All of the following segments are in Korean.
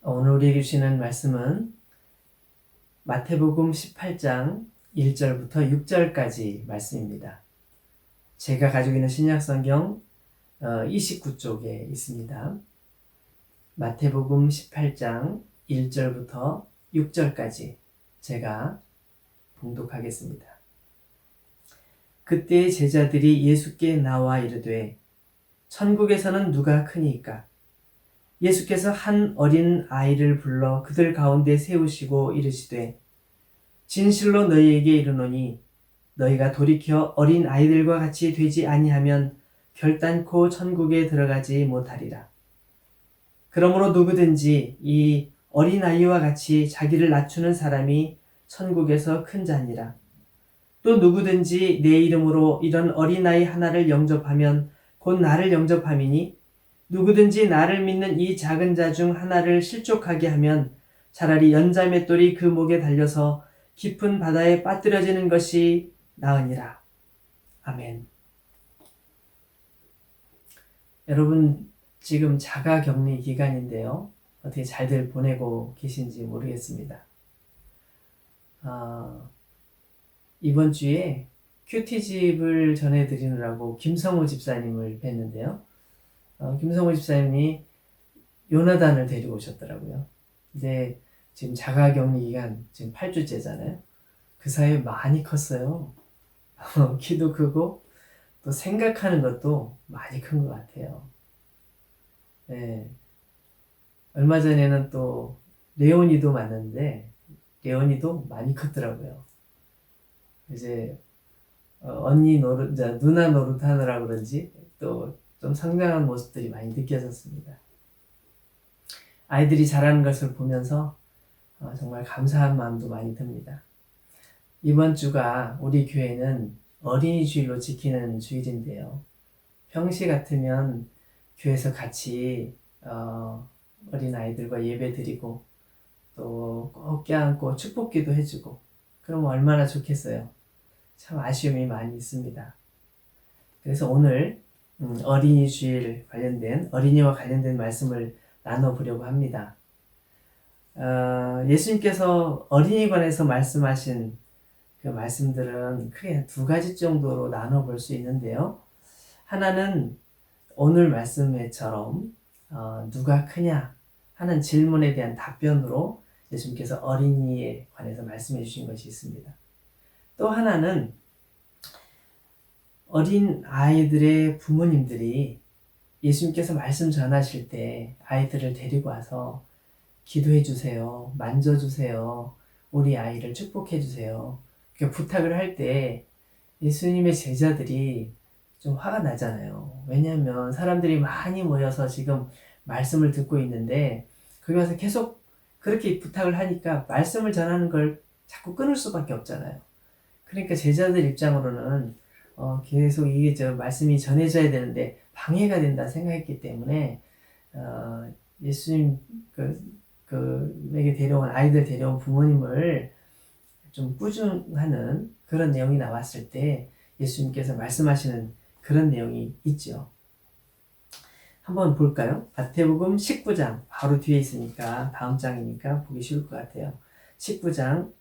오늘 우리에게 주시는 말씀은 마태복음 18장 1절부터 6절까지 말씀입니다. 제가 가지고 있는 신약성경 29쪽에 있습니다. 마태복음 18장 1절부터 6절까지 제가 봉독하겠습니다. 그때 제자들이 예수께 나와 이르되 천국에서는 누가 크니까? 예수께서 한 어린 아이를 불러 그들 가운데 세우시고 이르시되 진실로 너희에게 이르노니 너희가 돌이켜 어린 아이들과 같이 되지 아니하면 결단코 천국에 들어가지 못하리라. 그러므로 누구든지 이 어린 아이와 같이 자기를 낮추는 사람이 천국에서 큰 자니라. 또 누구든지 내 이름으로 이런 어린 아이 하나를 영접하면 곧 나를 영접함이니 누구든지 나를 믿는 이 작은 자 중 하나를 실족하게 하면 차라리 연자맷돌이 그 목에 달려서 깊은 바다에 빠뜨려지는 것이 나으니라. 아멘. 여러분 지금 자가격리 기간인데요. 어떻게 잘들 보내고 계신지 모르겠습니다. 이번 주에 큐티집을 전해드리느라고 김성호 집사님을 뵀는데요. 김성호 집사님이 요나단을 데리고 오셨더라고요. 근데 지금 자가격리 기간 지금 8주째잖아요. 그 사이에 많이 컸어요. 키도 크고 또 생각하는 것도 많이 큰 것 같아요. 네. 얼마 전에는 또 레오니도 만났는데 레오니도 많이 컸더라고요. 이제 언니 노릇, 누나 노릇하느라 그런지 또 좀 성장한 모습들이 많이 느껴졌습니다. 아이들이 자라는 것을 보면서 정말 감사한 마음도 많이 듭니다. 이번 주가 우리 교회는 어린이 주일로 지키는 주일인데요. 평시 같으면 교회에서 같이 어린 아이들과 예배 드리고 또 꼭 껴안고 축복기도 해주고 그러면 얼마나 좋겠어요. 참 아쉬움이 많이 있습니다. 그래서 오늘 어린이 주일 관련된 어린이와 관련된 말씀을 나눠보려고 합니다. 예수님께서 어린이관에서 말씀하신 그 말씀들은 크게 두 가지 정도로 나눠볼 수 있는데요. 하나는 오늘 말씀처럼 누가 크냐 하는 질문에 대한 답변으로 예수님께서 어린이에 관해서 말씀해 주신 것이 있습니다. 또 하나는 어린 아이들의 부모님들이 예수님께서 말씀 전하실 때 아이들을 데리고 와서 기도해 주세요. 만져 주세요. 우리 아이를 축복해 주세요. 부탁을 할 때 예수님의 제자들이 좀 화가 나잖아요. 왜냐하면 사람들이 많이 모여서 지금 말씀을 듣고 있는데 거기 와서 계속 그렇게 부탁을 하니까 말씀을 전하는 걸 자꾸 끊을 수밖에 없잖아요. 그러니까 제자들 입장으로는 계속 이게 말씀이 전해져야 되는데 방해가 된다 생각했기 때문에 예수님 에게 데려온 아이들 데려온 부모님을 좀 꾸중하는 그런 내용이 나왔을 때 예수님께서 말씀하시는 그런 내용이 있죠. 한번 볼까요? 마태복음 19장 바로 뒤에 있으니까 다음 장이니까 보기 쉬울 것 같아요. 19장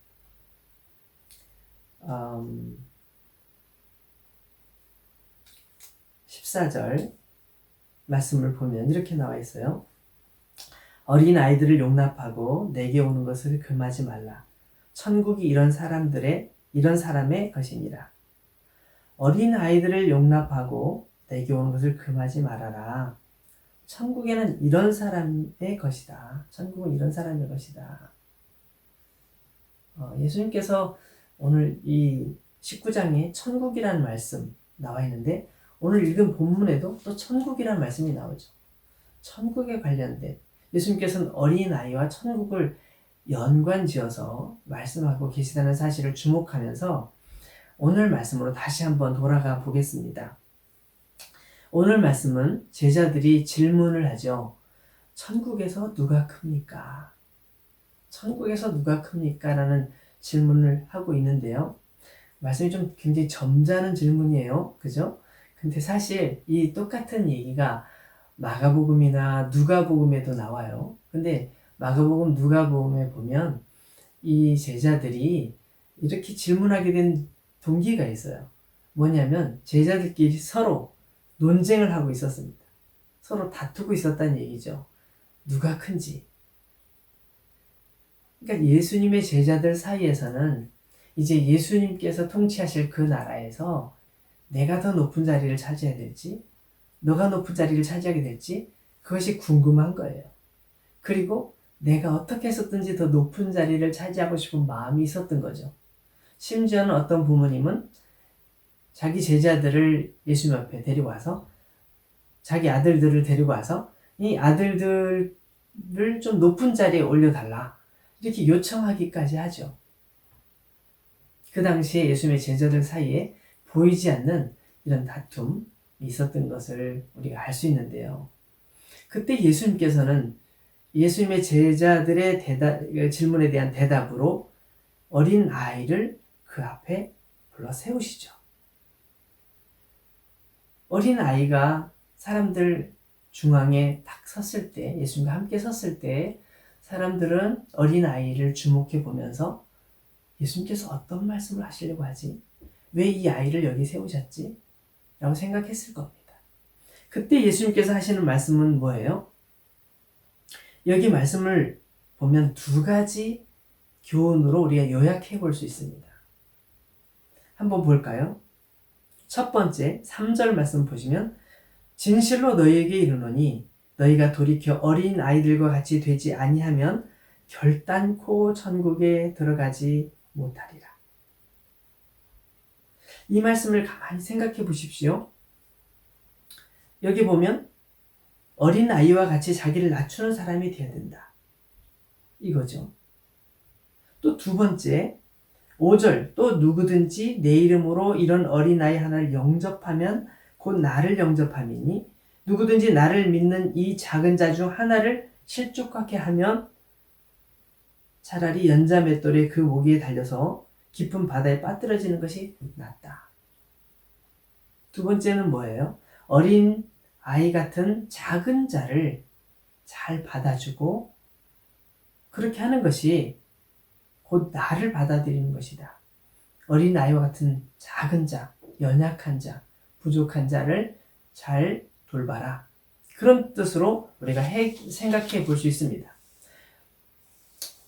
14절 말씀을 보면 이렇게 나와 있어요. 어린 아이들을 용납하고 내게 오는 것을 금하지 말라. 천국이 이런 사람의 것이니라. 어린 아이들을 용납하고 내게 오는 것을 금하지 말아라. 천국에는 이런 사람의 것이다. 천국은 이런 사람의 것이다. 예수님께서 오늘 이 19장에 천국이라는 말씀 나와 있는데 오늘 읽은 본문에도 또 천국이라는 말씀이 나오죠. 천국에 관련된 예수님께서는 어린아이와 천국을 연관지어서 말씀하고 계시다는 사실을 주목하면서 오늘 말씀으로 다시 한번 돌아가 보겠습니다. 오늘 말씀은 제자들이 질문을 하죠. 천국에서 누가 큽니까? 천국에서 누가 큽니까? 라는 질문을 하고 있는데요. 말씀이 좀 굉장히 점잖은 질문이에요. 그죠? 근데 사실 이 똑같은 얘기가 마가복음이나 누가복음에도 나와요. 근데 마가복음, 누가복음에 보면 이 제자들이 이렇게 질문하게 된 동기가 있어요. 뭐냐면 제자들끼리 서로 논쟁을 하고 있었습니다. 서로 다투고 있었다는 얘기죠. 누가 큰지. 그러니까 예수님의 제자들 사이에서는 이제 예수님께서 통치하실 그 나라에서 내가 더 높은 자리를 차지해야 될지, 너가 높은 자리를 차지하게 될지, 그것이 궁금한 거예요. 그리고 내가 어떻게 했었든지 더 높은 자리를 차지하고 싶은 마음이 있었던 거죠. 심지어는 어떤 부모님은 자기 제자들을 예수님 앞에 데리고 와서 자기 아들들을 데리고 와서 이 아들들을 좀 높은 자리에 올려달라 이렇게 요청하기까지 하죠. 그 당시에 예수님의 제자들 사이에 보이지 않는 이런 다툼이 있었던 것을 우리가 알 수 있는데요. 그때 예수님께서는 예수님의 제자들의 질문에 대한 대답으로 어린 아이를 그 앞에 불러 세우시죠. 어린 아이가 사람들 중앙에 딱 섰을 때, 예수님과 함께 섰을 때 사람들은 어린 아이를 주목해 보면서 예수님께서 어떤 말씀을 하시려고 하지? 왜 이 아이를 여기 세우셨지? 라고 생각했을 겁니다. 그때 예수님께서 하시는 말씀은 뭐예요? 여기 말씀을 보면 두 가지 교훈으로 우리가 요약해 볼 수 있습니다. 한번 볼까요? 첫 번째, 3절 말씀 보시면 진실로 너희에게 이르노니 너희가 돌이켜 어린 아이들과 같이 되지 아니하면 결단코 천국에 들어가지 못하리라. 이 말씀을 가만히 생각해 보십시오. 여기 보면 어린 아이와 같이 자기를 낮추는 사람이 되어야 된다. 이거죠. 또 두 번째, 5절 또 누구든지 내 이름으로 이런 어린아이 하나를 영접하면 곧 나를 영접함이니 누구든지 나를 믿는 이 작은 자 중 하나를 실족하게 하면 차라리 연자 맷돌에 그 모기에 달려서 깊은 바다에 빠뜨려지는 것이 낫다. 두 번째는 뭐예요? 어린 아이 같은 작은 자를 잘 받아주고 그렇게 하는 것이 곧 나를 받아들이는 것이다. 어린 아이와 같은 작은 자, 연약한 자, 부족한 자를 잘 돌봐라. 그런 뜻으로 우리가 생각해 볼 수 있습니다.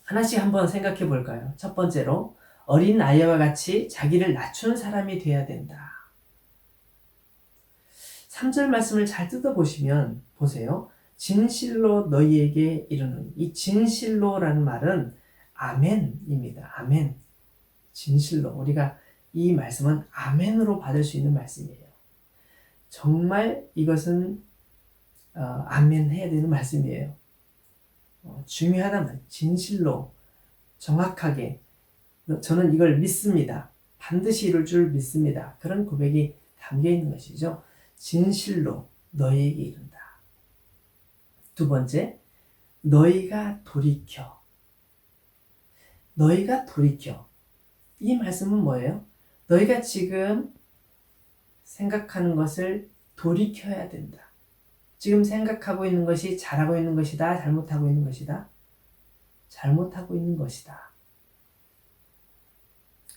하나씩 한번 생각해 볼까요? 첫 번째로 어린 아이와 같이 자기를 낮추는 사람이 되어야 된다. 3절 말씀을 잘 뜯어보시면 보세요. 진실로 너희에게 이르노니 이 진실로라는 말은 아멘입니다. 아멘. 진실로 우리가 이 말씀은 아멘으로 받을 수 있는 말씀이에요. 정말 이것은 아멘 해야 되는 말씀이에요. 중요하다면 진실로 정확하게 저는 이걸 믿습니다. 반드시 이룰 줄 믿습니다. 그런 고백이 담겨 있는 것이죠. 진실로 너희에게 이른다. 두 번째, 너희가 돌이켜. 너희가 돌이켜. 이 말씀은 뭐예요? 너희가 지금 생각하는 것을 돌이켜야 된다. 지금 생각하고 있는 것이 잘하고 있는 것이다, 잘못하고 있는 것이다. 잘못하고 있는 것이다.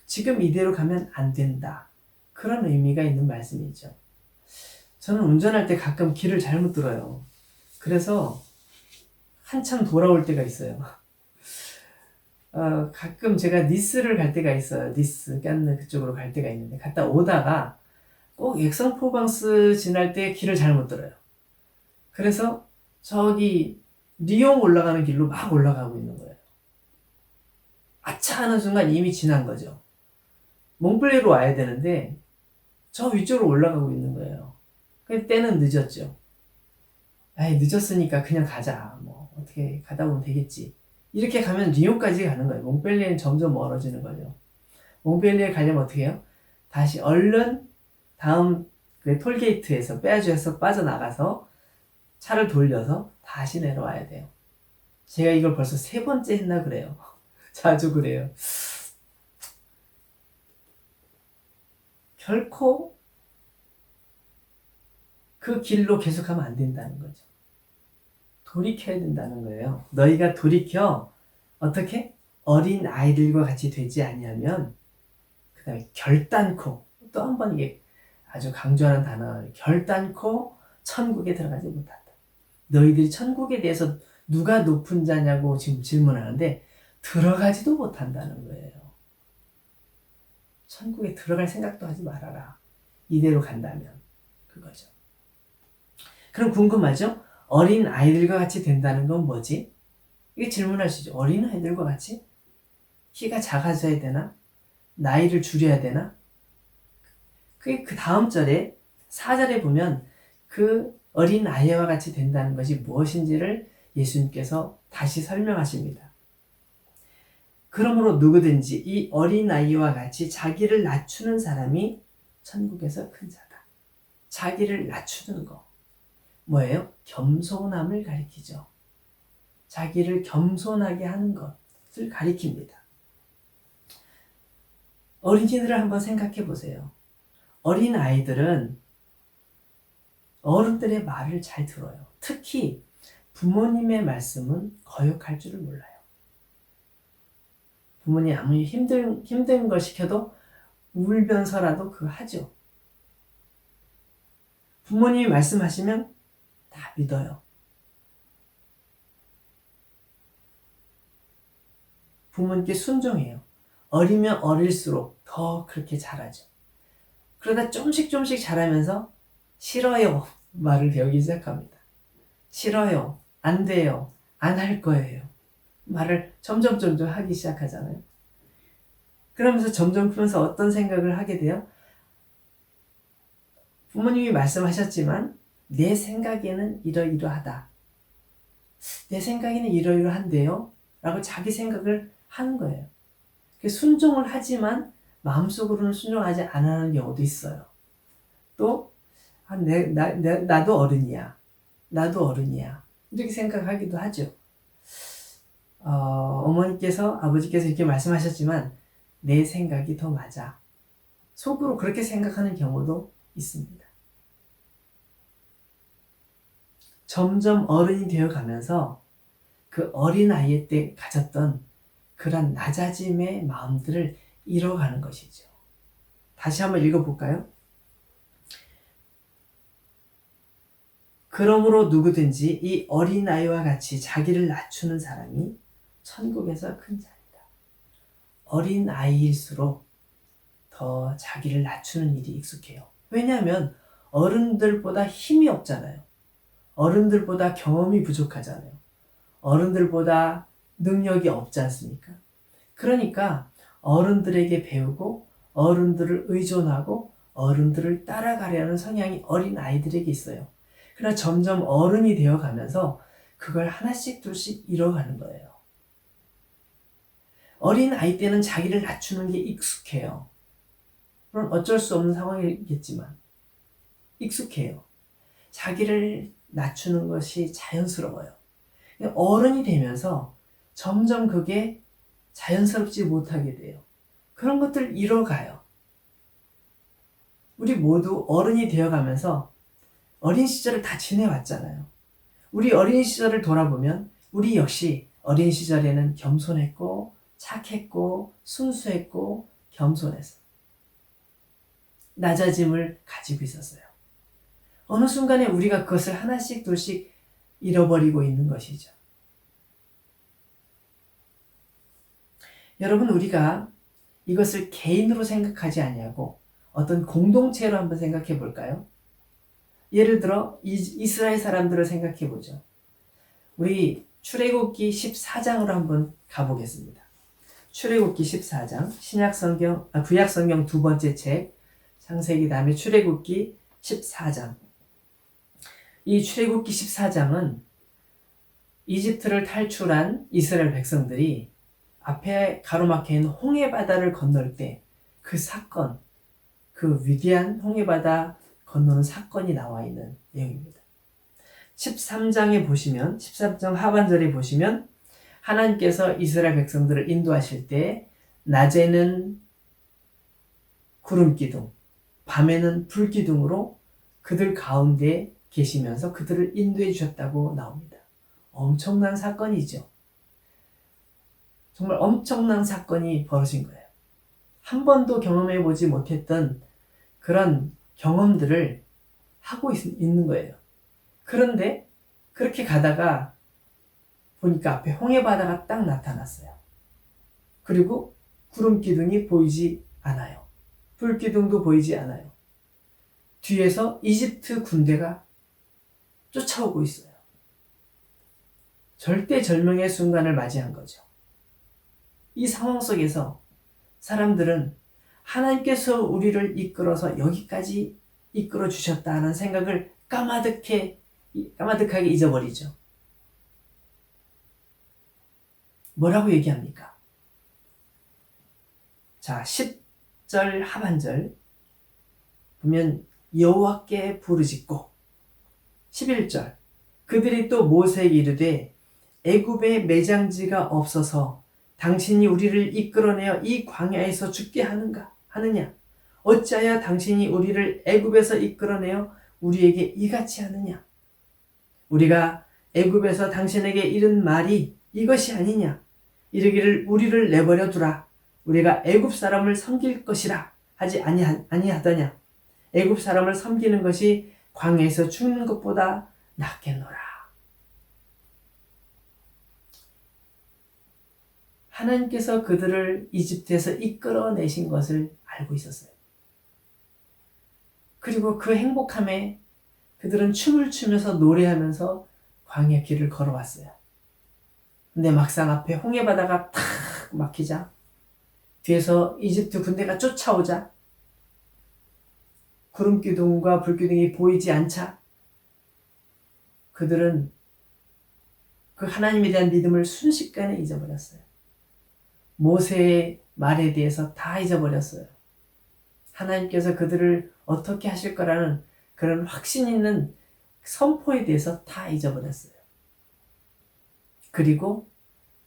지금 이대로 가면 안 된다. 그런 의미가 있는 말씀이죠. 저는 운전할 때 가끔 길을 잘못 들어요. 그래서 한참 돌아올 때가 있어요. 가끔 제가 니스를 갈 때가 있어요. 니스, 깐느 그쪽으로 갈 때가 있는데 갔다 오다가 꼭 액선-프로방스 지날 때 길을 잘못 들어요. 그래서 저기 리옹 올라가는 길로 막 올라가고 있는 거예요. 아차 하는 순간 이미 지난 거죠. 몽블리로 와야 되는데 저 위쪽으로 올라가고 있는 거예요. 때는 늦었죠. 아이 늦었으니까 그냥 가자. 뭐 어떻게 가다 보면 되겠지. 이렇게 가면 리옹까지 가는 거예요. 몽펠리에는 점점 멀어지는 거죠. 몽펠리에 가려면 어떻게 해요? 다시 얼른 다음 그 톨게이트에서 빼앗겨서 빠져나가서 차를 돌려서 다시 내려와야 돼요. 제가 이걸 벌써 3번째 했나 그래요. 자주 그래요. 결코 그 길로 계속하면 안 된다는 거죠. 돌이켜야 된다는 거예요. 너희가 돌이켜 어떻게? 어린 아이들과 같이 되지 아니하면, 그 다음에 결단코, 또 한 번 이게 아주 강조하는 단어, 결단코 천국에 들어가지 못한다. 너희들이 천국에 대해서 누가 높은 자냐고 지금 질문하는데 들어가지도 못한다는 거예요. 천국에 들어갈 생각도 하지 말아라. 이대로 간다면 그거죠. 그럼 궁금하죠? 어린 아이들과 같이 된다는 건 뭐지? 이게 질문할 수 있죠. 어린 아이들과 같이? 키가 작아져야 되나? 나이를 줄여야 되나? 그게 그 다음 절에 4절에 보면 그 어린 아이와 같이 된다는 것이 무엇인지를 예수님께서 다시 설명하십니다. 그러므로 누구든지 이 어린 아이와 같이 자기를 낮추는 사람이 천국에서 큰 자다. 자기를 낮추는 거. 뭐예요? 겸손함을 가리키죠. 자기를 겸손하게 하는 것을 가리킵니다. 어린이들을 한번 생각해 보세요. 어린 아이들은 어른들의 말을 잘 들어요. 특히 부모님의 말씀은 거역할 줄을 몰라요. 부모님 아무리 힘든 거 시켜도 울면서라도 그거 하죠. 부모님이 말씀하시면 다 믿어요. 부모님께 순종해요. 어리면 어릴수록 더 그렇게 잘하죠. 그러다 조금씩 잘하면서 싫어요 말을 배우기 시작합니다. 싫어요, 안 돼요, 안 할 거예요 말을 점점 하기 시작하잖아요. 그러면서 점점 크면서 어떤 생각을 하게 돼요? 부모님이 말씀하셨지만 내 생각에는 이러이러하다. 내 생각에는 이러이러한데요? 라고 자기 생각을 하는 거예요. 순종을 하지만 마음속으로는 순종하지 않는 경우도 있어요. 또 나도 어른이야. 나도 어른이야. 이렇게 생각하기도 하죠. 어머니께서 아버지께서 이렇게 말씀하셨지만 내 생각이 더 맞아. 속으로 그렇게 생각하는 경우도 있습니다. 점점 어른이 되어가면서 그 어린아이 때 가졌던 그런 낮아짐의 마음들을 잃어가는 것이죠. 다시 한번 읽어볼까요? 그러므로 누구든지 이 어린아이와 같이 자기를 낮추는 사람이 천국에서 큰 자이다. 어린아이일수록 더 자기를 낮추는 일이 익숙해요. 왜냐하면 어른들보다 힘이 없잖아요. 어른들보다 경험이 부족하잖아요. 어른들보다 능력이 없지 않습니까? 그러니까 어른들에게 배우고 어른들을 의존하고 어른들을 따라가려는 성향이 어린 아이들에게 있어요. 그러나 점점 어른이 되어가면서 그걸 하나씩 둘씩 잃어가는 거예요. 어린 아이 때는 자기를 낮추는 게 익숙해요. 물론 어쩔 수 없는 상황이겠지만 익숙해요. 자기를 낮추는 것이 자연스러워요. 어른이 되면서 점점 그게 자연스럽지 못하게 돼요. 그런 것들 잃어가요. 우리 모두 어른이 되어가면서 어린 시절을 다 지내왔잖아요. 우리 어린 시절을 돌아보면 우리 역시 어린 시절에는 겸손했고 착했고 순수했고 겸손했어. 낮아짐을 가지고 있었어요. 어느 순간에 우리가 그것을 하나씩 둘씩 잃어버리고 있는 것이죠. 여러분, 우리가 이것을 개인으로 생각하지 아니하고 어떤 공동체로 한번 생각해 볼까요? 예를 들어 이스라엘 사람들을 생각해 보죠. 우리 출애굽기 14장으로 한번 가보겠습니다. 출애굽기 14장, 구약 성경 두 번째 책, 창세기 다음에 출애굽기 14장. 이 출애굽기 14장은 이집트를 탈출한 이스라엘 백성들이 앞에 가로막혀 있는 홍해바다를 건널 때 그 사건, 그 위대한 홍해바다 건너는 사건이 나와 있는 내용입니다. 13장에 보시면, 13장 하반절에 보시면 하나님께서 이스라엘 백성들을 인도하실 때 낮에는 구름기둥, 밤에는 불기둥으로 그들 가운데 계시면서 그들을 인도해 주셨다고 나옵니다. 엄청난 사건이죠. 정말 엄청난 사건이 벌어진 거예요. 한 번도 경험해 보지 못했던 그런 경험들을 하고 있는 거예요. 그런데 그렇게 가다가 보니까 앞에 홍해 바다가 딱 나타났어요. 그리고 구름 기둥이 보이지 않아요. 불 기둥도 보이지 않아요. 뒤에서 이집트 군대가 쫓아오고 있어요. 절대절명의 순간을 맞이한 거죠. 이 상황 속에서 사람들은 하나님께서 우리를 이끌어서 여기까지 이끌어 주셨다는 생각을 까마득하게 잊어버리죠. 뭐라고 얘기합니까? 자, 10절 하반절 보면 여호와께 부르짖고 11절 그들이 또 모세에게 이르되 애굽에 매장지가 없어서 당신이 우리를 이끌어내어 이 광야에서 죽게 하느냐? 어찌하여 당신이 우리를 애굽에서 이끌어내어 우리에게 이같이 하느냐? 우리가 애굽에서 당신에게 이른 말이 이것이 아니냐? 이르기를 우리를 내버려 두라. 우리가 애굽 사람을 섬길 것이라 하지 아니하더냐? 애굽 사람을 섬기는 것이 광야에서 죽는 것보다 낫겠노라. 하나님께서 그들을 이집트에서 이끌어내신 것을 알고 있었어요. 그리고 그 행복함에 그들은 춤을 추면서 노래하면서 광야 길을 걸어왔어요. 근데 막상 앞에 홍해바다가 탁 막히자 뒤에서 이집트 군대가 쫓아오자 구름기둥과 불기둥이 보이지 않자 그들은 그 하나님에 대한 믿음을 순식간에 잊어버렸어요. 모세의 말에 대해서 다 잊어버렸어요. 하나님께서 그들을 어떻게 하실 거라는 그런 확신 있는 선포에 대해서 다 잊어버렸어요. 그리고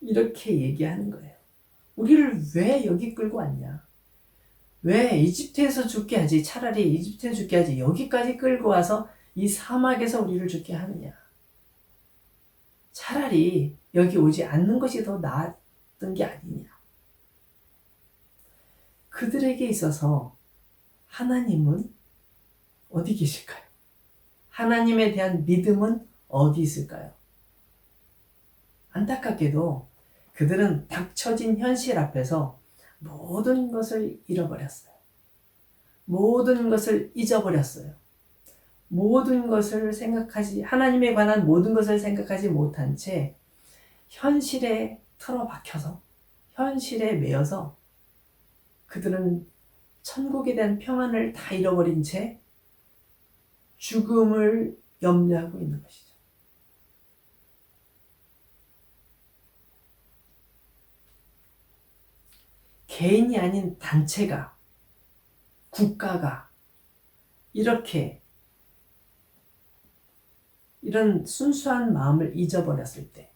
이렇게 얘기하는 거예요. 우리를 왜 여기 끌고 왔냐? 왜 이집트에서 죽게 하지? 차라리 이집트에 죽게 하지. 여기까지 끌고 와서 이 사막에서 우리를 죽게 하느냐? 차라리 여기 오지 않는 것이 더 나았던 게 아니냐? 그들에게 있어서 하나님은 어디 계실까요? 하나님에 대한 믿음은 어디 있을까요? 안타깝게도 그들은 닥쳐진 현실 앞에서 모든 것을 잃어버렸어요. 모든 것을 잊어버렸어요. 모든 것을 하나님에 관한 모든 것을 생각하지 못한 채 현실에 틀어박혀서 현실에 매여서 그들은 천국에 대한 평안을 다 잃어버린 채 죽음을 염려하고 있는 것이죠. 개인이 아닌 단체가, 국가가 이렇게 이런 순수한 마음을 잊어버렸을 때,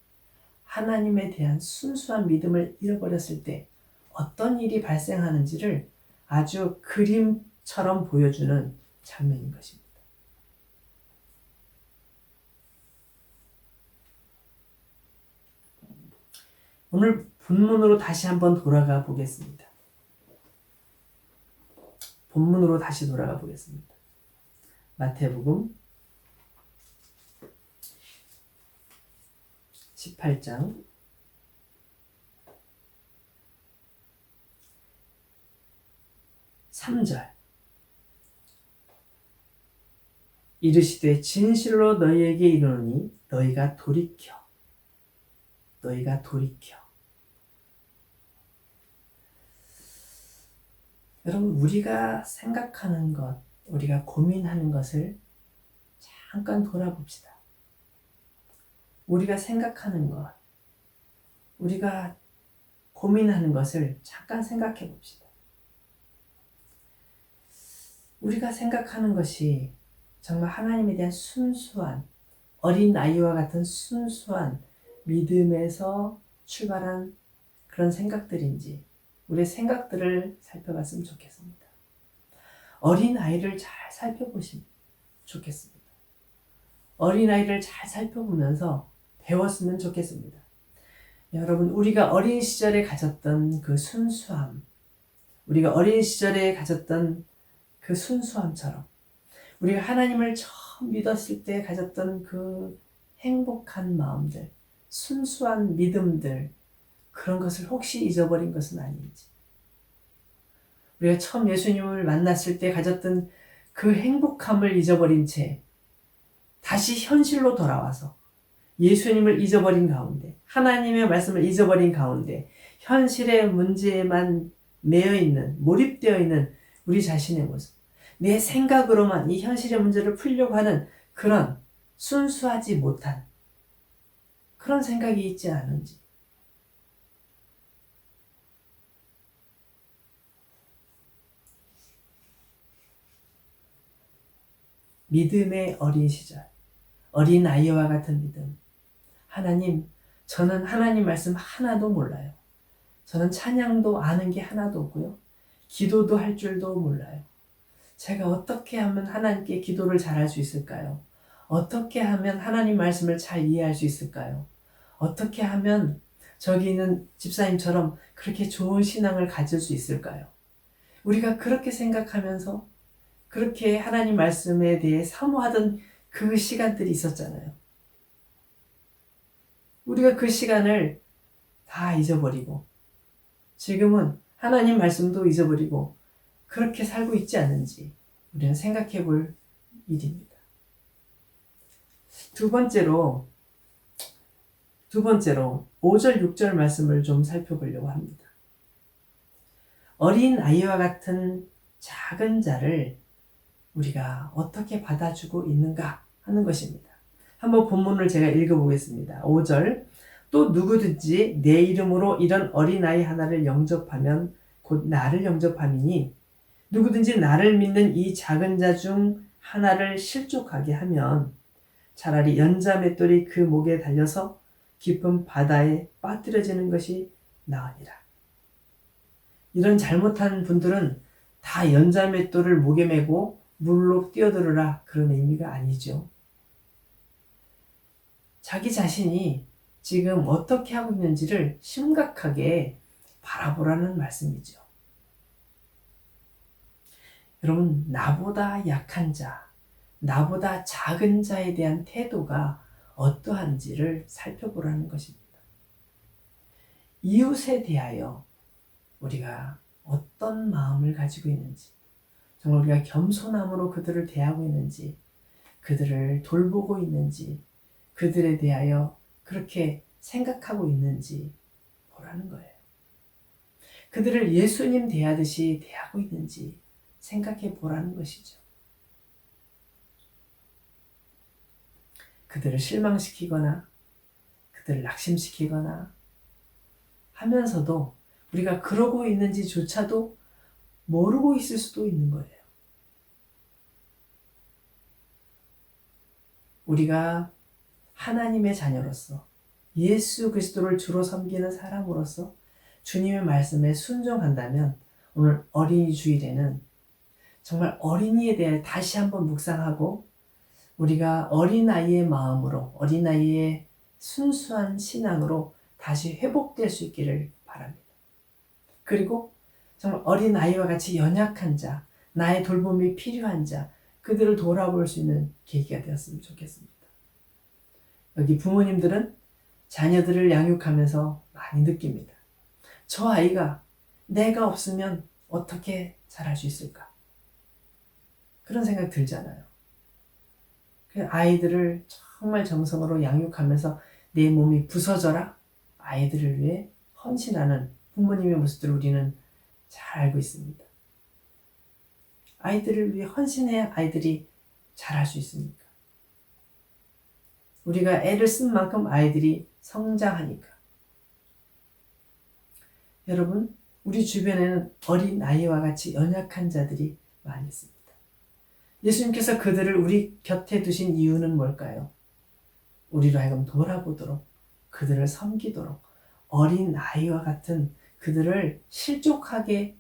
하나님에 대한 순수한 믿음을 잃어버렸을 때 어떤 일이 발생하는지를 아주 그림처럼 보여주는 장면인 것입니다. 오늘 본문으로 다시 한번 돌아가 보겠습니다. 본문으로 다시 돌아가 보겠습니다. 마태복음 18장 3절 이르시되 진실로 너희에게 이르노니 너희가 돌이켜 여러분, 우리가 생각하는 것, 우리가 고민하는 것을 잠깐 돌아봅시다. 우리가 생각하는 것, 우리가 고민하는 것을 잠깐 생각해 봅시다. 우리가 생각하는 것이 정말 하나님에 대한 순수한 어린 아이와 같은 순수한 믿음에서 출발한 그런 생각들인지 우리의 생각들을 살펴봤으면 좋겠습니다. 어린 아이를 잘 살펴보시면 좋겠습니다. 어린 아이를 잘 살펴보면서 배웠으면 좋겠습니다. 여러분, 우리가 어린 시절에 가졌던 그 순수함, 우리가 어린 시절에 가졌던 그 순수함처럼 우리가 하나님을 처음 믿었을 때 가졌던 그 행복한 마음들, 순수한 믿음들, 그런 것을 혹시 잊어버린 것은 아닌지, 우리가 처음 예수님을 만났을 때 가졌던 그 행복함을 잊어버린 채 다시 현실로 돌아와서 예수님을 잊어버린 가운데, 하나님의 말씀을 잊어버린 가운데 현실의 문제에만 매여 있는, 몰입되어 있는 우리 자신의 모습, 내 생각으로만 이 현실의 문제를 풀려고 하는 그런 순수하지 못한 그런 생각이 있지 않은지, 믿음의 어린 시절, 어린 아이와 같은 믿음. 하나님, 저는 하나님 말씀 하나도 몰라요. 저는 찬양도 아는 게 하나도 없고요. 기도도 할 줄도 몰라요. 제가 어떻게 하면 하나님께 기도를 잘할 수 있을까요? 어떻게 하면 하나님 말씀을 잘 이해할 수 있을까요? 어떻게 하면 저기 있는 집사님처럼 그렇게 좋은 신앙을 가질 수 있을까요? 우리가 그렇게 생각하면서 그렇게 하나님 말씀에 대해 사모하던 그 시간들이 있었잖아요. 우리가 그 시간을 다 잊어버리고 지금은 하나님 말씀도 잊어버리고 그렇게 살고 있지 않은지 우리는 생각해 볼 일입니다. 두 번째로 5절, 6절 말씀을 좀 살펴보려고 합니다. 어린 아이와 같은 작은 자를 우리가 어떻게 받아주고 있는가 하는 것입니다. 한번 본문을 제가 읽어보겠습니다. 5절, 또 누구든지 내 이름으로 이런 어린아이 하나를 영접하면 곧 나를 영접함이니 누구든지 나를 믿는 이 작은 자 중 하나를 실족하게 하면 차라리 연자맷돌이 그 목에 달려서 깊은 바다에 빠뜨려지는 것이 나으니라. 이런 잘못한 분들은 다 연자맷돌을 목에 메고 물로 뛰어들으라 그런 의미가 아니죠. 자기 자신이 지금 어떻게 하고 있는지를 심각하게 바라보라는 말씀이죠. 여러분, 나보다 약한 자, 나보다 작은 자에 대한 태도가 어떠한지를 살펴보라는 것입니다. 이웃에 대하여 우리가 어떤 마음을 가지고 있는지, 정말 우리가 겸손함으로 그들을 대하고 있는지, 그들을 돌보고 있는지, 그들에 대하여 그렇게 생각하고 있는지 보라는 거예요. 그들을 예수님 대하듯이 대하고 있는지 생각해 보라는 것이죠. 그들을 실망시키거나 그들을 낙심시키거나 하면서도 우리가 그러고 있는지조차도 모르고 있을 수도 있는 거예요. 우리가 하나님의 자녀로서 예수 그리스도를 주로 섬기는 사람으로서 주님의 말씀에 순종한다면 오늘 어린이 주일에는 정말 어린이에 대해 다시 한번 묵상하고 우리가 어린아이의 마음으로 어린아이의 순수한 신앙으로 다시 회복될 수 있기를 바랍니다. 그리고 정말 어린아이와 같이 연약한 자, 나의 돌봄이 필요한 자, 그들을 돌아볼 수 있는 계기가 되었으면 좋겠습니다. 여기 부모님들은 자녀들을 양육하면서 많이 느낍니다. 저 아이가 내가 없으면 어떻게 자랄 수 있을까? 그런 생각 들잖아요. 아이들을 정말 정성으로 양육하면서 내 몸이 부서져라 아이들을 위해 헌신하는 부모님의 모습들을 우리는 잘 알고 있습니다. 아이들을 위해 헌신해야 아이들이 잘할 수 있습니까? 우리가 애를 쓴 만큼 아이들이 성장하니까. 여러분, 우리 주변에는 어린 아이와 같이 연약한 자들이 많이 있습니다. 예수님께서 그들을 우리 곁에 두신 이유는 뭘까요? 우리로 하여금 돌아보도록, 그들을 섬기도록, 어린 아이와 같은 그들을 실족하지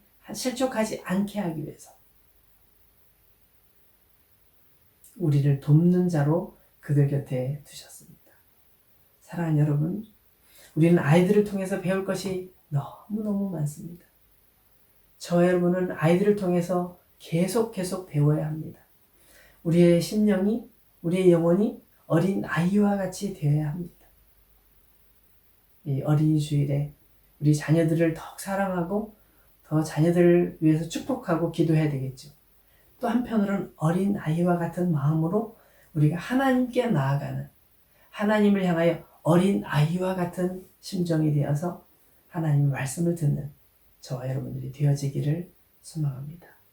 않게 하기 위해서 우리를 돕는 자로 그들 곁에 두셨습니다. 사랑하는 여러분, 우리는 아이들을 통해서 배울 것이 너무너무 많습니다. 저와 여러분은 아이들을 통해서 계속 배워야 합니다. 우리의 심령이, 우리의 영혼이 어린 아이와 같이 되어야 합니다. 이 어린이 주일에 우리 자녀들을 더욱 사랑하고 더 자녀들을 위해서 축복하고 기도해야 되겠죠. 또 한편으로는 어린 아이와 같은 마음으로 우리가 하나님께 나아가는, 하나님을 향하여 어린 아이와 같은 심정이 되어서 하나님의 말씀을 듣는 저와 여러분들이 되어지기를 소망합니다.